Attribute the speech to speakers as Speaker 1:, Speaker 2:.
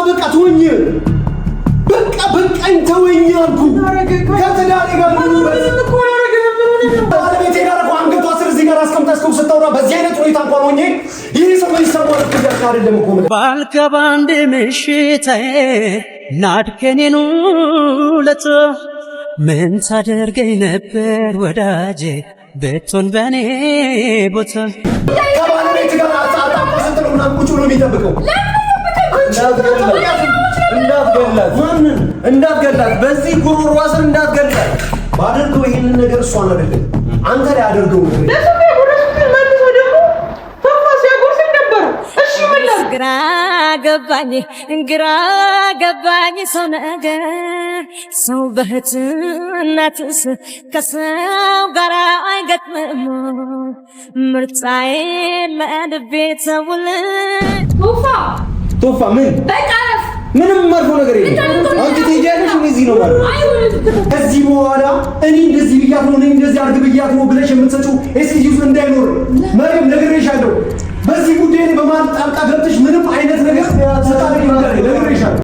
Speaker 1: በቃ ተወኝ በቃ ተወኝ አልኩ ከተዳሪ ጋር ባለቤቴ ጋር እኮ አንገቷ ስር እዚህ ጋር አስቀምጠስከው ስታወራ በዚህ አይነት ሁኔታ እንኳን ሆኜ ይህ ሰው ይሰማል እኮ አይደለም እኮ
Speaker 2: ባልገባ አንድ ምሽት ናድከኔኑ ለቶ ምን ታደርገኝ ነበር ወዳጄ ብትሆን በኔ ቦታ
Speaker 1: ከባለቤት ጋር አጣጣቆ ስትለው ምናምን ቁጭ ብሎ የሚጠብቀው እንዳትገላት በዚህ ጉሮሮ ስር እንዳትገላት ባደርገው ይሄንን ነገር እሷን አይደለም አንተ ላይ አደርገው ነገር ግራ ገባኝ ሰው ነገር ሰው በህትነትስ ከሰው ጋር አይገጥምም ምርጫዬ ለልቤ ተውል ቶፋ ምን በቃፍ ምንም ማርፎ ነገር የለም አንቺ ትሄጃለሽ እዚህ ነው ማለት ከዚህ በኋላ እኔ እንደዚህ ብያት ነው እንደዚህ አድርግ ብያት ነው ብለሽ የምትሰጪው ኤክስኪውዝ እንዳይኖር መሪም ነግሬሻለሁ በዚህ ጉዳይ ላይ በማጣጣ ገብተሽ ምንም አይነት